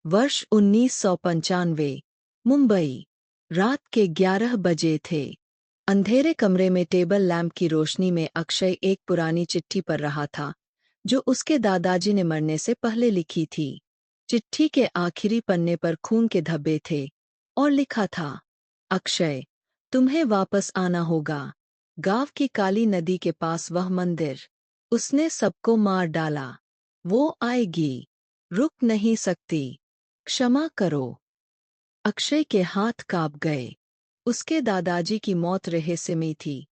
वर्ष 1995। मुंबई। रात के 11 बजे थे। अंधेरे कमरे में टेबल लैंप की रोशनी में अक्षय एक पुरानी चिट्ठी पढ़ रहा था, जो उसके दादाजी ने मरने से पहले लिखी थी। चिट्ठी के आखिरी पन्ने पर खून के धब्बे थे और लिखा था, अक्षय, तुम्हें वापस आना होगा। गांव की काली नदी के पास वह मंदिर। उसने सबको मार डाला। वो आएगी। रुक नहीं सकती। क्षमा करो। अक्षय के हाथ कांप गए। उसके दादाजी की मौत रहस्यमयी थी।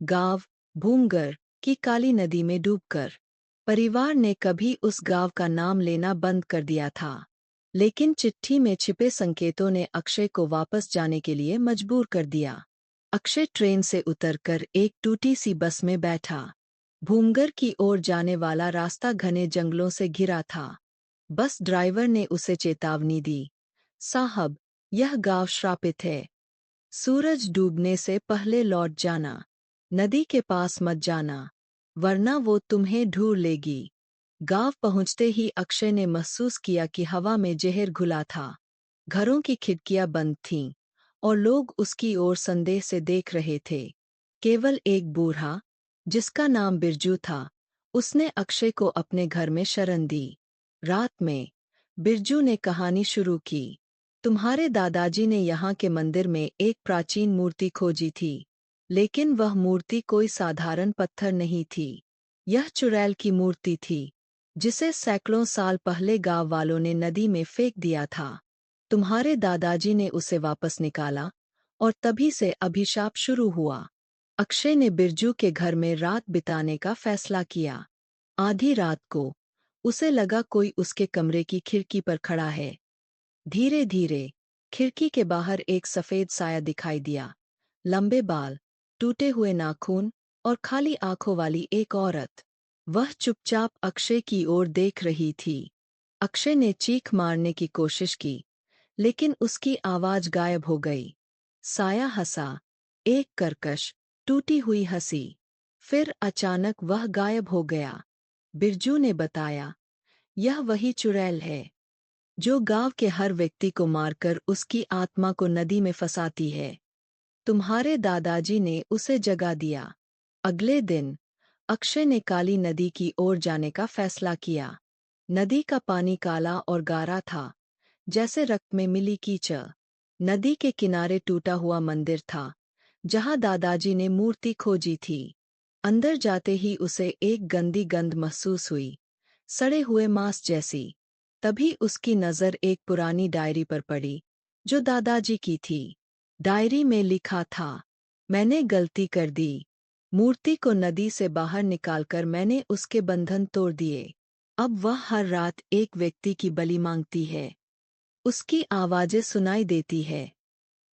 गांव भूमगर की काली नदी में डूबकर परिवार ने कभी उस गांव का नाम लेना बंद कर दिया था। लेकिन चिट्ठी में छिपे संकेतों ने अक्षय को वापस जाने के लिए मजबूर कर दिया। अक्षय ट्रेन से उतरकर एक टूटी सी बस में बैठा। भूमगर की ओर जाने वाला रास्ता घने जंगलों से घिरा था। बस ड्राइवर ने उसे चेतावनी दी, साहब, यह गांव श्रापित है। सूरज डूबने से पहले लौट जाना। नदी के पास मत जाना, वरना वो तुम्हें ढूंढ लेगी। गांव पहुंचते ही अक्षय ने महसूस किया कि हवा में जहर घुला था। घरों की खिड़कियां बंद थीं और लोग उसकी ओर संदेह से देख रहे थे। केवल एक बूढ़ा, जिसका नाम बिरजू था, उसने अक्षय को अपने घर में शरण दी। रात में बिरजू ने कहानी शुरू की। तुम्हारे दादाजी ने यहाँ के मंदिर में एक प्राचीन मूर्ति खोजी थी, लेकिन वह मूर्ति कोई साधारण पत्थर नहीं थी। यह चुड़ैल की मूर्ति थी, जिसे सैकड़ों साल पहले गांव वालों ने नदी में फेंक दिया था। तुम्हारे दादाजी ने उसे वापस निकाला, और तभी से अभिशाप शुरू हुआ। अक्षय ने बिरजू के घर में रात बिताने का फैसला किया। आधी रात को उसे लगा कोई उसके कमरे की खिड़की पर खड़ा है। धीरे धीरे खिड़की के बाहर एक सफेद साया दिखाई दिया। लंबे बाल, टूटे हुए नाखून और खाली आंखों वाली एक औरत। वह चुपचाप अक्षय की ओर देख रही थी। अक्षय ने चीख मारने की कोशिश की, लेकिन उसकी आवाज गायब हो गई। साया हंसा, एक कर्कश, टूटी हुई हंसी। फिर अचानक वह गायब हो गया। बिरजू ने बताया, यह वही चुड़ैल है, जो गांव के हर व्यक्ति को मारकर उसकी आत्मा को नदी में फंसाती है। तुम्हारे दादाजी ने उसे जगा दिया। अगले दिन अक्षय ने काली नदी की ओर जाने का फैसला किया। नदी का पानी काला और गाढ़ा था, जैसे रक्त में मिली कीचड़। नदी के किनारे टूटा हुआ मंदिर था, जहां दादाजी ने मूर्ति खोजी थी। अंदर जाते ही उसे एक गंदी गंध महसूस हुई, सड़े हुए मांस जैसी। तभी उसकी नज़र एक पुरानी डायरी पर पड़ी, जो दादाजी की थी। डायरी में लिखा था, मैंने गलती कर दी। मूर्ति को नदी से बाहर निकालकर मैंने उसके बंधन तोड़ दिए। अब वह हर रात एक व्यक्ति की बलि मांगती है। उसकी आवाज़ें सुनाई देती है,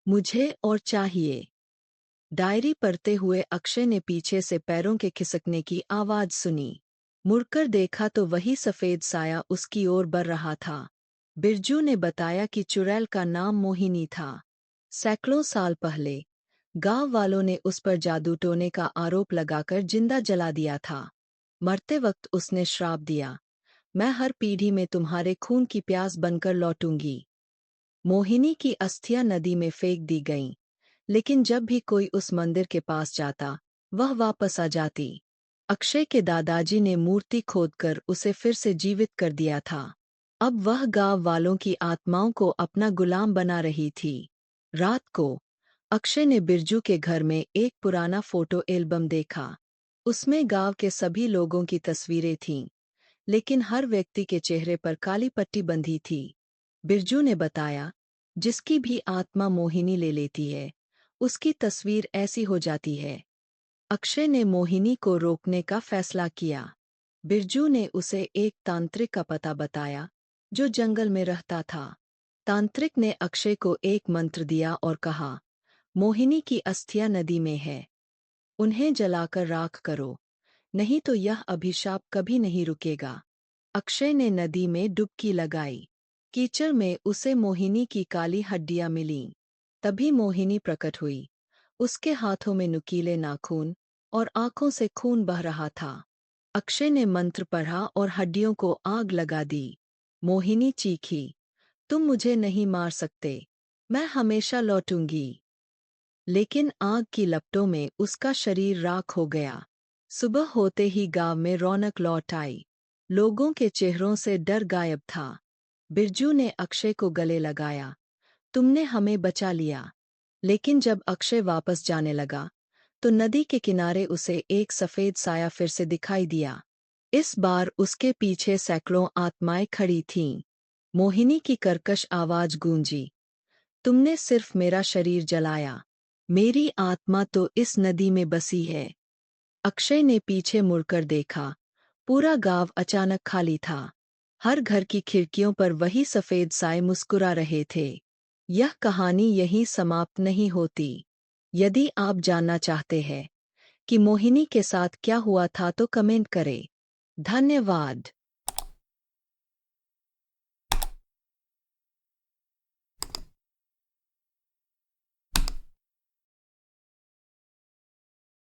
मुझे और चाहिए। डायरी पढ़ते हुए अक्षय ने पीछे से पैरों के खिसकने की आवाज़ सुनी। मुड़कर देखा तो वही सफ़ेद साया उसकी ओर बढ़ रहा था। बिरजू ने बताया कि चुड़ैल का नाम मोहिनी था। सैकड़ों साल पहले गांव वालों ने उस पर जादू टोने का आरोप लगाकर जिंदा जला दिया था। मरते वक्त उसने श्राप दिया, मैं हर पीढ़ी में तुम्हारे खून की प्यास बनकर लौटूंगी। मोहिनी की अस्थियां नदी में फेंक दी गईं, लेकिन जब भी कोई उस मंदिर के पास जाता, वह वापस आ जाती। अक्षय के दादाजी ने मूर्ति खोदकर उसे फिर से जीवित कर दिया था। अब वह गांव वालों की आत्माओं को अपना गुलाम बना रही थी। रात को अक्षय ने बिरजू के घर में एक पुराना फोटो एल्बम देखा। उसमें गांव के सभी लोगों की तस्वीरें थीं, लेकिन हर व्यक्ति के चेहरे पर काली पट्टी बंधी थी। बिरजू ने बताया, जिसकी भी आत्मा मोहिनी ले लेती है, उसकी तस्वीर ऐसी हो जाती है। अक्षय ने मोहिनी को रोकने का फैसला किया। बिरजू ने उसे एक तांत्रिक का पता बताया, जो जंगल में रहता था। तांत्रिक ने अक्षय को एक मंत्र दिया और कहा, मोहिनी की अस्थियां नदी में है, उन्हें जलाकर राख करो, नहीं तो यह अभिशाप कभी नहीं रुकेगा। अक्षय ने नदी में डुबकी लगाई। कीचड़ में उसे मोहिनी की काली हड्डियां मिलीं। तभी मोहिनी प्रकट हुई। उसके हाथों में नुकीले नाखून और आंखों से खून बह रहा था। अक्षय ने मंत्र पढ़ा और हड्डियों को आग लगा दी। मोहिनी चीखी, तुम मुझे नहीं मार सकते। मैं हमेशा लौटूंगी। लेकिन आग की लपटों में उसका शरीर राख हो गया। सुबह होते ही गांव में रौनक लौट आई। लोगों के चेहरों से डर गायब था। बिरजू ने अक्षय को गले लगाया। तुमने हमें बचा लिया। लेकिन जब अक्षय वापस जाने लगा, तो नदी के किनारे उसे एक सफेद साया फिर से दिखाई दिया। इस बार उसके पीछे सैकड़ों आत्माएं खड़ी थीं। मोहिनी की कर्कश आवाज गूंजी। तुमने सिर्फ मेरा शरीर जलाया। मेरी आत्मा तो इस नदी में बसी है। अक्षय ने पीछे मुड़कर देखा। पूरा गांव अचानक खाली था। हर घर की खिड़कियों पर वही सफेद साए मुस्कुरा रहे थे। यह कहानी यहीं समाप्त नहीं होती। यदि आप जानना चाहते हैं कि मोहिनी के साथ क्या हुआ था तो कमेंट करें। धन्यवाद।